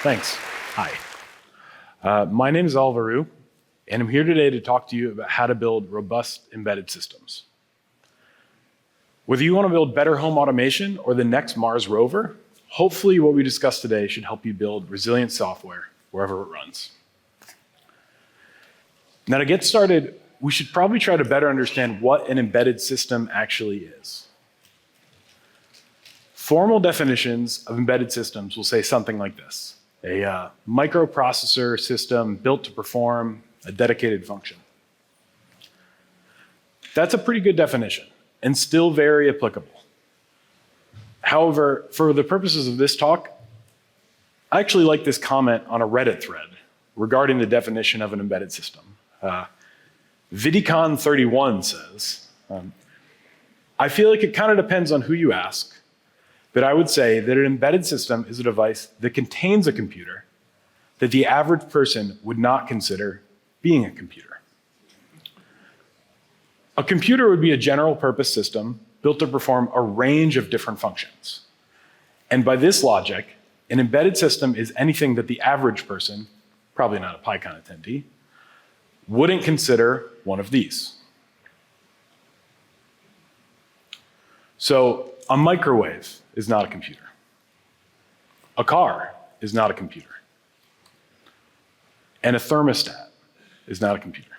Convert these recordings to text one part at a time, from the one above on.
Thanks. Hi. My name is Alvaru, and I'm here today to talk to you about how to build robust embedded systems. Whether you want to build better home automation or the next Mars rover, hopefully what we discussed today should help you build resilient software wherever it runs. Now, to get started, we should probably try to better understand what an embedded system actually is. Formal definitions of embedded systems will say something like this: a microprocessor system built to perform a dedicated function. That's a pretty good definition and still very applicable. However, for the purposes of this talk, I actually like this comment on a Reddit thread regarding the definition of an embedded system. Vidicon31 says, I feel like it kind of depends on who you ask, but I would say that an embedded system is a device that contains a computer that the average person would not consider being a computer. A computer would be a general purpose system built to perform a range of different functions. And by this logic, an embedded system is anything that the average person, probably not a PyCon attendee, wouldn't consider one of these. So a microwave is not a computer. A car is not a computer. And a thermostat is not a computer.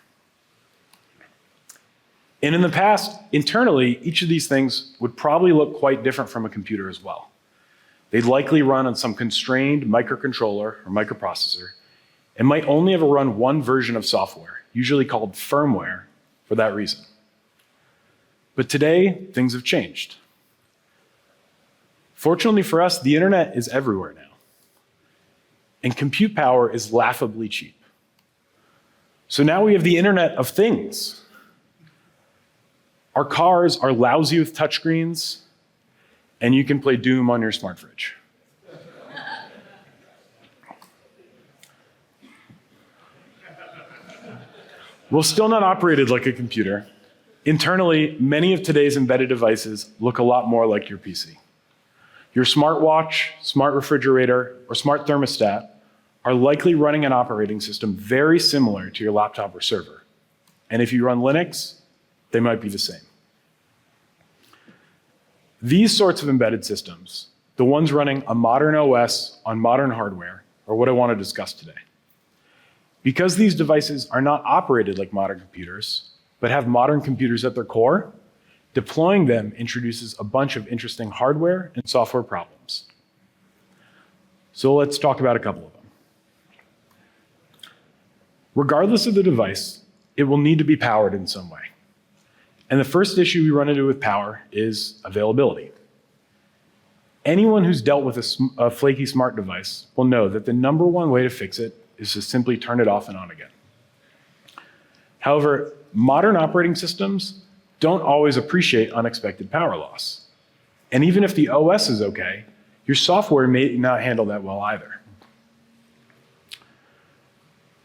And in the past, internally, each of these things would probably look quite different from a computer as well. They'd likely run on some constrained microcontroller or microprocessor and might only ever run one version of software, usually called firmware, for that reason. But today, things have changed. Fortunately for us, the internet is everywhere now, and compute power is laughably cheap. So now we have the Internet of Things. Our cars are lousy with touchscreens, and you can play Doom on your smart fridge. While still not operated like a computer, internally, many of today's embedded devices look a lot more like your PC. Your smartwatch, smart refrigerator, or smart thermostat are likely running an operating system very similar to your laptop or server. And if you run Linux, they might be the same. These sorts of embedded systems, the ones running a modern OS on modern hardware, are what I want to discuss today. Because these devices are not operated like modern computers, but have modern computers at their core, deploying them introduces a bunch of interesting hardware and software problems. So let's talk about a couple of them. Regardless of the device, it will need to be powered in some way. And the first issue we run into with power is availability. Anyone who's dealt with a flaky smart device will know that the number one way to fix it is to simply turn it off and on again. However, modern operating systems don't always appreciate unexpected power loss. And even if the OS is okay, your software may not handle that well either.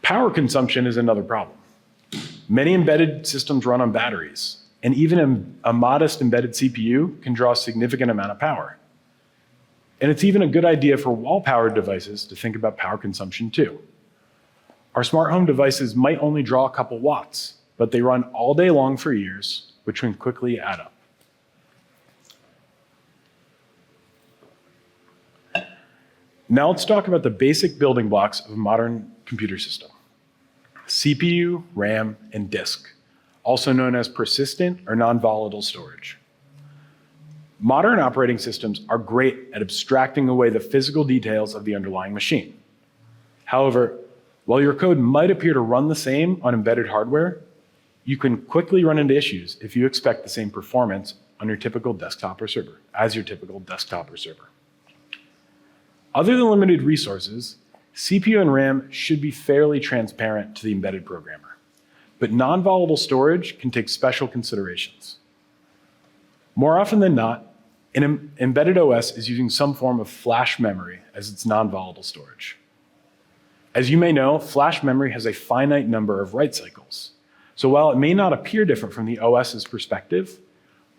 Power consumption is another problem. Many embedded systems run on batteries, and even a modest embedded CPU can draw a significant amount of power. And it's even a good idea for wall-powered devices to think about power consumption too. Our smart home devices might only draw a couple watts, but they run all day long for years, which can quickly add up. Now let's talk about the basic building blocks of a modern computer system: CPU, RAM, and disk, also known as persistent or non-volatile storage. Modern operating systems are great at abstracting away the physical details of the underlying machine. However, while your code might appear to run the same on embedded hardware, you can quickly run into issues if you expect the same performance on your typical desktop or server, Other than limited resources, CPU and RAM should be fairly transparent to the embedded programmer, but non-volatile storage can take special considerations. More often than not, an embedded OS is using some form of flash memory as its non-volatile storage. As you may know, flash memory has a finite number of write cycles. So while it may not appear different from the OS's perspective,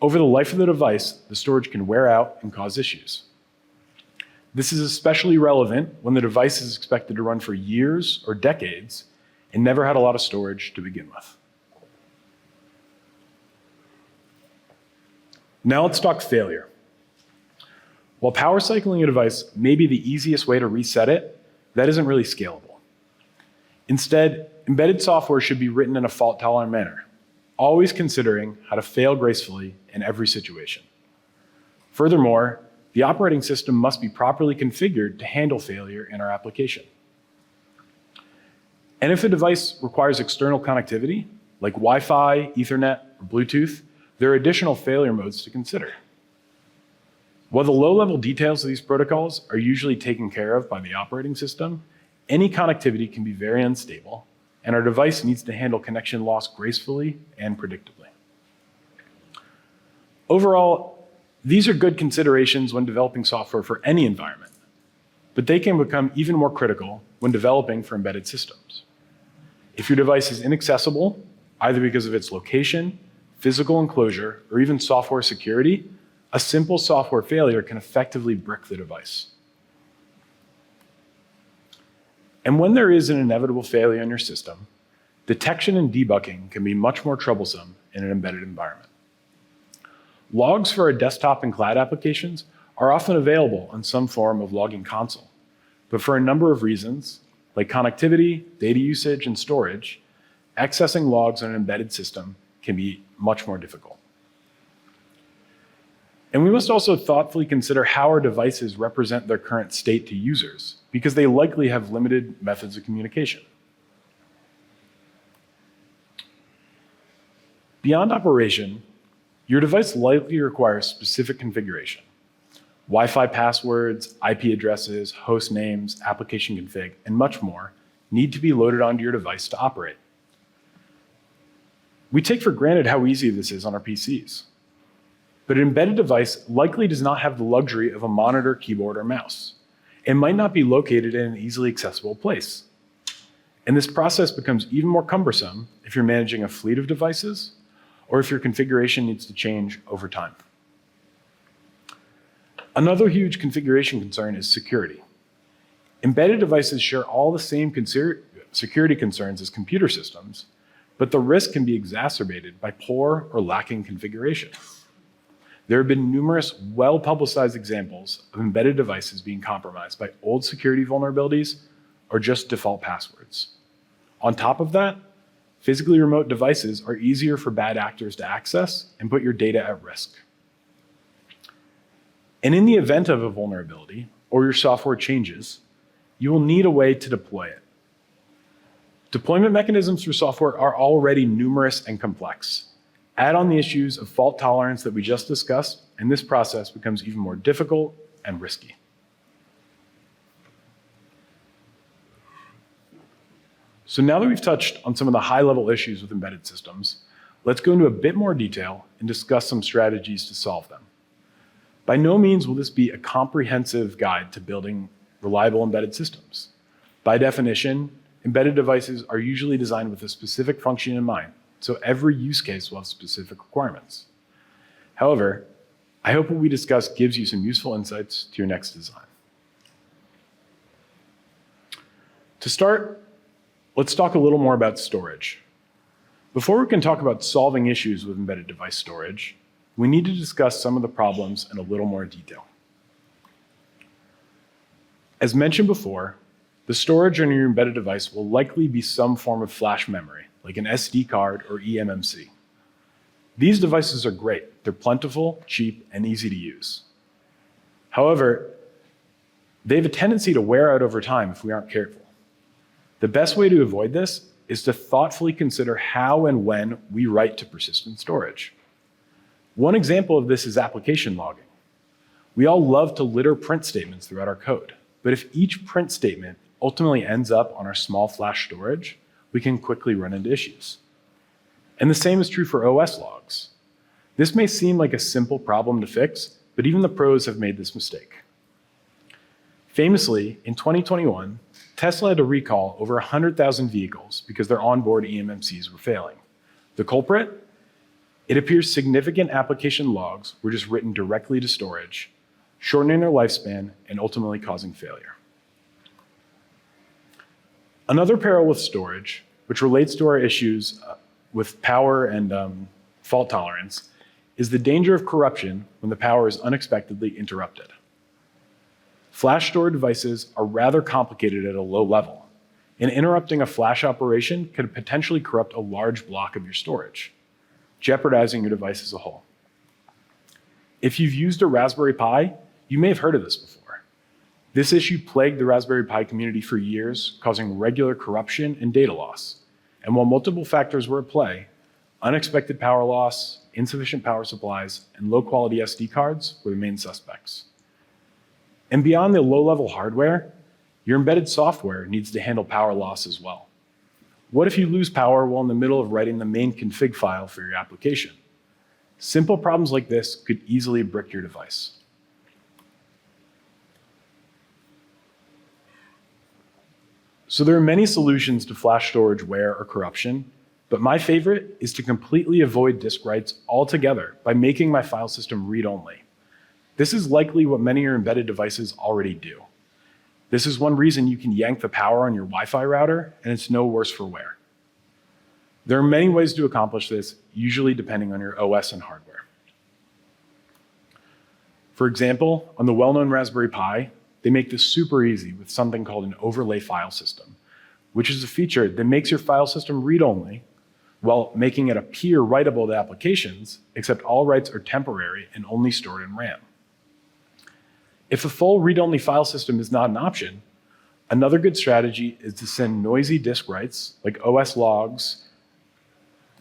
over the life of the device, the storage can wear out and cause issues. This is especially relevant when the device is expected to run for years or decades and never had a lot of storage to begin with. Now let's talk failure. While power cycling a device may be the easiest way to reset it, that isn't really scalable. Instead, embedded software should be written in a fault-tolerant manner, always considering how to fail gracefully in every situation. Furthermore, the operating system must be properly configured to handle failure in our application. And if a device requires external connectivity, like Wi-Fi, Ethernet, or Bluetooth, there are additional failure modes to consider. While the low-level details of these protocols are usually taken care of by the operating system, any connectivity can be very unstable, and our device needs to handle connection loss gracefully and predictably. Overall, these are good considerations when developing software for any environment, but they can become even more critical when developing for embedded systems. If your device is inaccessible, either because of its location, physical enclosure, or even software security, a simple software failure can effectively brick the device. And when there is an inevitable failure in your system, detection and debugging can be much more troublesome in an embedded environment. Logs for our desktop and cloud applications are often available on some form of logging console, but for a number of reasons, like connectivity, data usage, and storage, accessing logs on an embedded system can be much more difficult. And we must also thoughtfully consider how our devices represent their current state to users, because they likely have limited methods of communication. Beyond operation, your device likely requires specific configuration. Wi-Fi passwords, IP addresses, host names, application config, and much more need to be loaded onto your device to operate. We take for granted how easy this is on our PCs. But an embedded device likely does not have the luxury of a monitor, keyboard, or mouse. It might not be located in an easily accessible place. And this process becomes even more cumbersome if you're managing a fleet of devices or if your configuration needs to change over time. Another huge configuration concern is security. Embedded devices share all the same security concerns as computer systems, but the risk can be exacerbated by poor or lacking configuration. There have been numerous well-publicized examples of embedded devices being compromised by old security vulnerabilities or just default passwords. On top of that, physically remote devices are easier for bad actors to access and put your data at risk. And in the event of a vulnerability or your software changes, you will need a way to deploy it. Deployment mechanisms for software are already numerous and complex. Add on the issues of fault tolerance that we just discussed, and this process becomes even more difficult and risky. So now that we've touched on some of the high-level issues with embedded systems, let's go into a bit more detail and discuss some strategies to solve them. By no means will this be a comprehensive guide to building reliable embedded systems. By definition, embedded devices are usually designed with a specific function in mind, so every use case will have specific requirements. However, I hope what we discuss gives you some useful insights to your next design. To start, let's talk a little more about storage. Before we can talk about solving issues with embedded device storage, we need to discuss some of the problems in a little more detail. As mentioned before, the storage on your embedded device will likely be some form of flash memory, like an SD card or eMMC. These devices are great. They're plentiful, cheap, and easy to use. However, they have a tendency to wear out over time if we aren't careful. The best way to avoid this is to thoughtfully consider how and when we write to persistent storage. One example of this is application logging. We all love to litter print statements throughout our code, but if each print statement ultimately ends up on our small flash storage, we can quickly run into issues. And the same is true for OS logs. This may seem like a simple problem to fix, but even the pros have made this mistake. Famously, in 2021, Tesla had to recall over 100,000 vehicles because their onboard eMMCs were failing. The culprit? It appears significant application logs were just written directly to storage, shortening their lifespan and ultimately causing failure. Another peril with storage, which relates to our issues with power and fault tolerance, is the danger of corruption when the power is unexpectedly interrupted. Flash storage devices are rather complicated at a low level, and interrupting a flash operation could potentially corrupt a large block of your storage, jeopardizing your device as a whole. If you've used a Raspberry Pi, you may have heard of this before. This issue plagued the Raspberry Pi community for years, causing regular corruption and data loss. And while multiple factors were at play, unexpected power loss, insufficient power supplies, and low-quality SD cards were the main suspects. And beyond the low-level hardware, your embedded software needs to handle power loss as well. What if you lose power while in the middle of writing the main config file for your application? Simple problems like this could easily brick your device. So there are many solutions to flash storage wear or corruption, but my favorite is to completely avoid disk writes altogether by making my file system read-only. This is likely what many of your embedded devices already do. This is one reason you can yank the power on your Wi-Fi router, and it's no worse for wear. There are many ways to accomplish this, usually depending on your OS and hardware. For example, on the well-known Raspberry Pi, they make this super easy with something called an overlay file system, which is a feature that makes your file system read-only while making it appear writable to applications, except all writes are temporary and only stored in RAM. If a full read-only file system is not an option, another good strategy is to send noisy disk writes, like OS logs,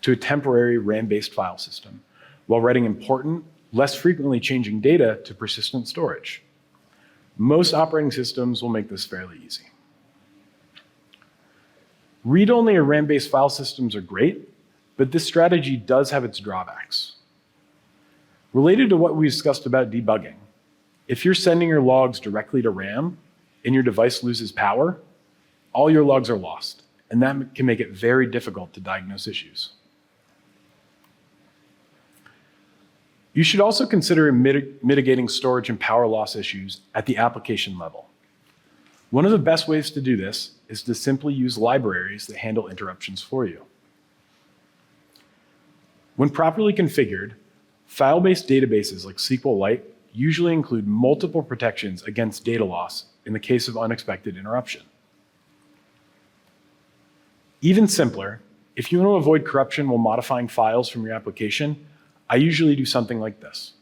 to a temporary RAM-based file system, while writing important, less frequently changing data to persistent storage. Most operating systems will make this fairly easy. Read-only or RAM-based file systems are great, but this strategy does have its drawbacks. Related to what we discussed about debugging, if you're sending your logs directly to RAM and your device loses power, all your logs are lost, and that can make it very difficult to diagnose issues. You should also consider mitigating storage and power loss issues at the application level. One of the best ways to do this is to simply use libraries that handle interruptions for you. When properly configured, file-based databases like SQLite usually include multiple protections against data loss in the case of unexpected interruption. Even simpler, if you want to avoid corruption while modifying files from your application, I usually do something like this.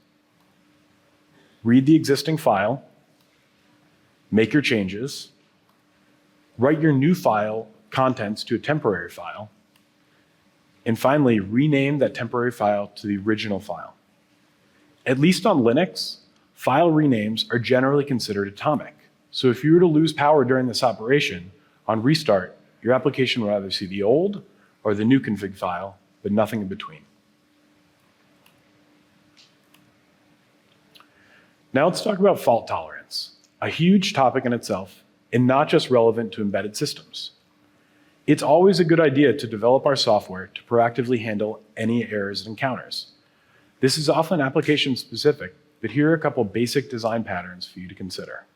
Read the existing file, make your changes, write your new file contents to a temporary file, and finally, rename that temporary file to the original file. At least on Linux, file renames are generally considered atomic. So if you were to lose power during this operation, on restart, your application will either see the old or the new config file, but nothing in between. Now let's talk about fault tolerance, a huge topic in itself, and not just relevant to embedded systems. It's always a good idea to develop our software to proactively handle any errors it encounters. This is often application specific, but here are a couple basic design patterns for you to consider.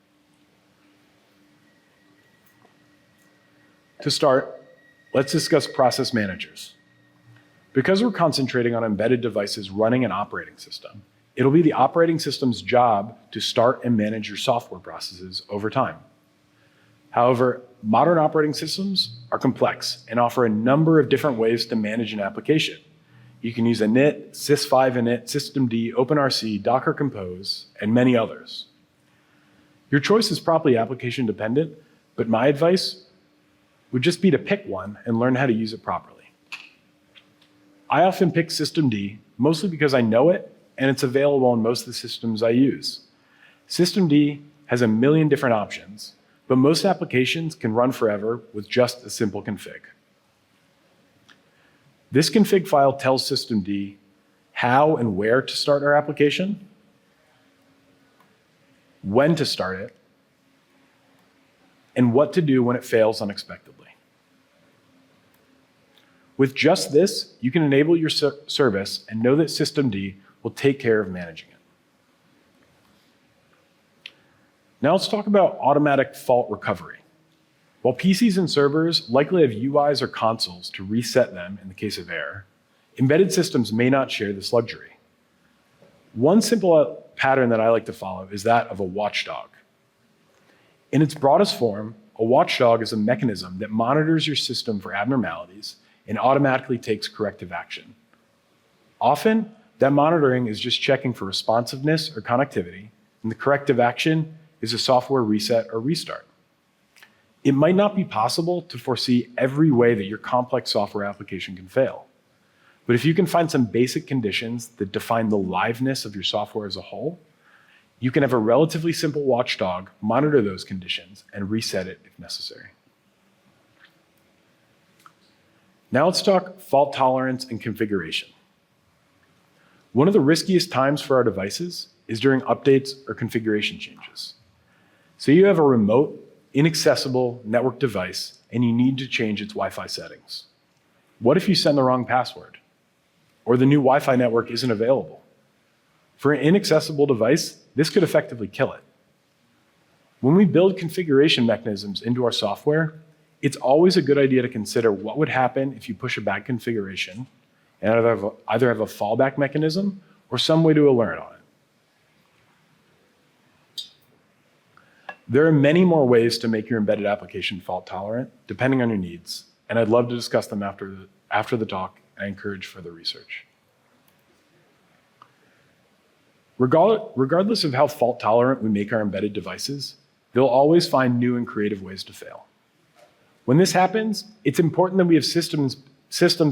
To start, let's discuss process managers. Because we're concentrating on embedded devices running an operating system, it'll be the operating system's job to start and manage your software processes over time. However, modern operating systems are complex and offer a number of different ways to manage an application. You can use init, sys5 init, systemd, OpenRC, Docker Compose, and many others. Your choice is probably application dependent, but my advice would just be to pick one and learn how to use it properly. I often pick systemd, mostly because I know it and it's available in most of the systems I use. Systemd has a million different options, but most applications can run forever with just a simple config. This config file tells systemd how and where to start our application, when to start it, and what to do when it fails unexpectedly. With just this, you can enable your service and know that systemd will take care of managing it. Now let's talk about automatic fault recovery. While PCs and servers likely have UIs or consoles to reset them in the case of error, embedded systems may not share this luxury. One simple pattern that I like to follow is that of a watchdog. In its broadest form, a watchdog is a mechanism that monitors your system for abnormalities and automatically takes corrective action. Often, that monitoring is just checking for responsiveness or connectivity, and the corrective action is a software reset or restart. It might not be possible to foresee every way that your complex software application can fail. But if you can find some basic conditions that define the liveness of your software as a whole, you can have a relatively simple watchdog monitor those conditions and reset it if necessary. Now let's talk fault tolerance and configuration. One of the riskiest times for our devices is during updates or configuration changes. So you have a remote, inaccessible network device and you need to change its Wi-Fi settings. What if you send the wrong password? Or the new Wi-Fi network isn't available? For an inaccessible device, this could effectively kill it. When we build configuration mechanisms into our software, it's always a good idea to consider what would happen if you push a bad configuration and either have a fallback mechanism or some way to alert on it. There are many more ways to make your embedded application fault tolerant, depending on your needs, and I'd love to discuss them after the talk. I encourage further research. Regardless of how fault tolerant we make our embedded devices, they'll always find new and creative ways to fail. When this happens, it's important that we have systems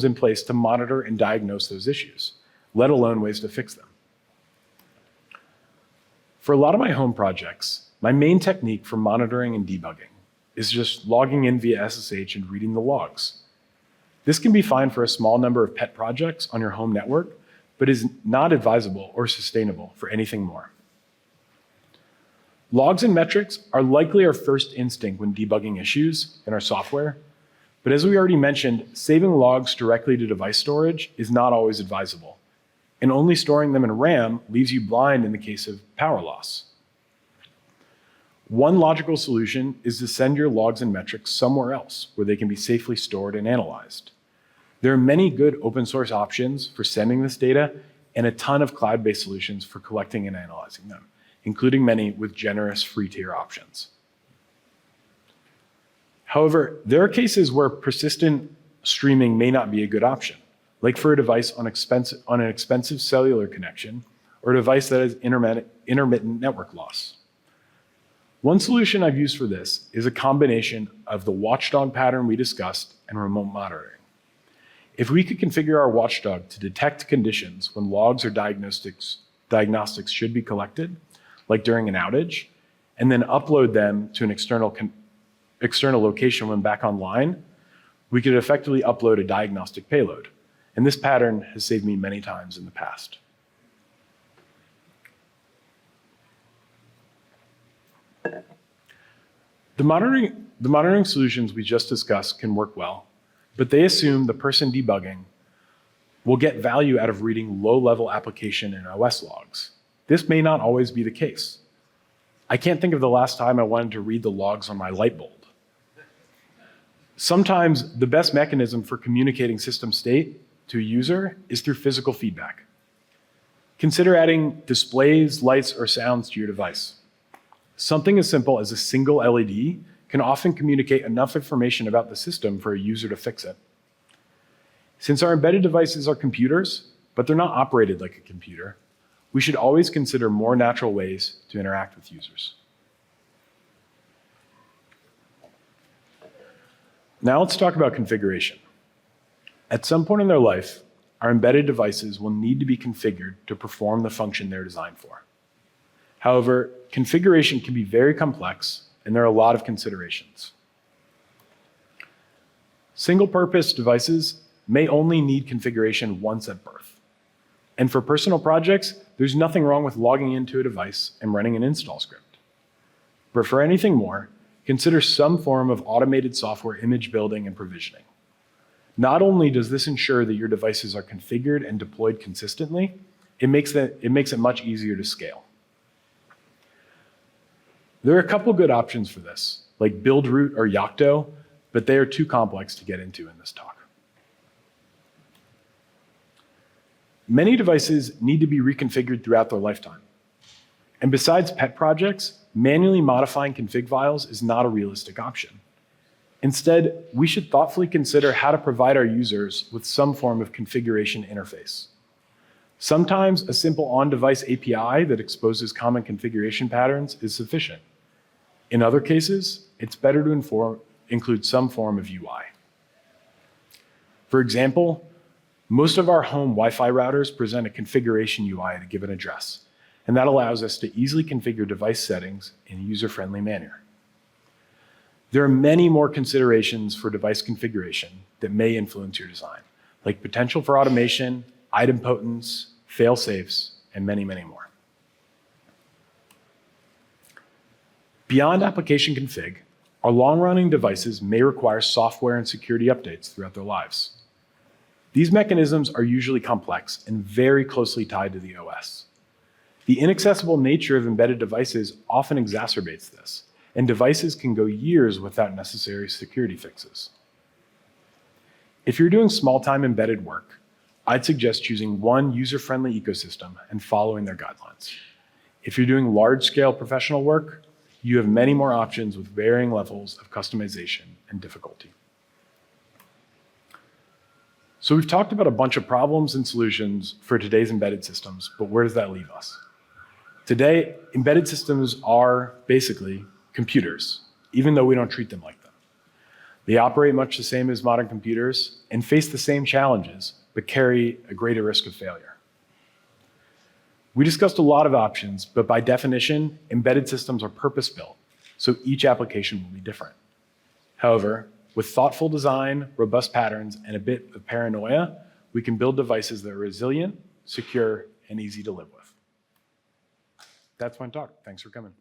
in place to monitor and diagnose those issues, let alone ways to fix them. For a lot of my home projects, my main technique for monitoring and debugging is just logging in via SSH and reading the logs. This can be fine for a small number of pet projects on your home network, but is not advisable or sustainable for anything more. Logs and metrics are likely our first instinct when debugging issues in our software, but as we already mentioned, saving logs directly to device storage is not always advisable, and only storing them in RAM leaves you blind in the case of power loss. One logical solution is to send your logs and metrics somewhere else where they can be safely stored and analyzed. There are many good open source options for sending this data and a ton of cloud-based solutions for collecting and analyzing them, including many with generous free tier options. However, there are cases where persistent streaming may not be a good option, like for a device on an expensive cellular connection or a device that has intermittent network loss. One solution I've used for this is a combination of the watchdog pattern we discussed and remote monitoring. If we could configure our watchdog to detect conditions when logs or diagnostics should be collected, like during an outage, and then upload them to an external location when back online, we could effectively upload a diagnostic payload. And this pattern has saved me many times in the past. The monitoring solutions we just discussed can work well, but they assume the person debugging will get value out of reading low-level application and OS logs. This may not always be the case. I can't think of the last time I wanted to read the logs on my light bulb. Sometimes the best mechanism for communicating system state to a user is through physical feedback. Consider adding displays, lights, or sounds to your device. Something as simple as a single LED can often communicate enough information about the system for a user to fix it. Since our embedded devices are computers, but they're not operated like a computer, we should always consider more natural ways to interact with users. Now let's talk about configuration. At some point in their life, our embedded devices will need to be configured to perform the function they're designed for. However, configuration can be very complex, and there are a lot of considerations. Single-purpose devices may only need configuration once at birth. And for personal projects, there's nothing wrong with logging into a device and running an install script. But for anything more, consider some form of automated software image building and provisioning. Not only does this ensure that your devices are configured and deployed consistently, it makes it much easier to scale. There are a couple good options for this, like Buildroot or Yocto, but they are too complex to get into in this talk. Many devices need to be reconfigured throughout their lifetime. And besides pet projects, manually modifying config files is not a realistic option. Instead, we should thoughtfully consider how to provide our users with some form of configuration interface. Sometimes a simple on-device API that exposes common configuration patterns is sufficient. In other cases, it's better to include some form of UI. For example, most of our home Wi-Fi routers present a configuration UI at a given address, and that allows us to easily configure device settings in a user-friendly manner. There are many more considerations for device configuration that may influence your design, like potential for automation, idempotence, fail-safes, and many, many more. Beyond application config, our long-running devices may require software and security updates throughout their lives. These mechanisms are usually complex and very closely tied to the OS. The inaccessible nature of embedded devices often exacerbates this, and devices can go years without necessary security fixes. If you're doing small-time embedded work, I'd suggest choosing one user-friendly ecosystem and following their guidelines. If you're doing large-scale professional work, you have many more options with varying levels of customization and difficulty. So we've talked about a bunch of problems and solutions for today's embedded systems, but where does that leave us? Today, embedded systems are basically computers, even though we don't treat them like them. They operate much the same as modern computers and face the same challenges, but carry a greater risk of failure. We discussed a lot of options, but by definition, embedded systems are purpose-built, so each application will be different. However, with thoughtful design, robust patterns, and a bit of paranoia, we can build devices that are resilient, secure, and easy to live with. That's my talk. Thanks for coming.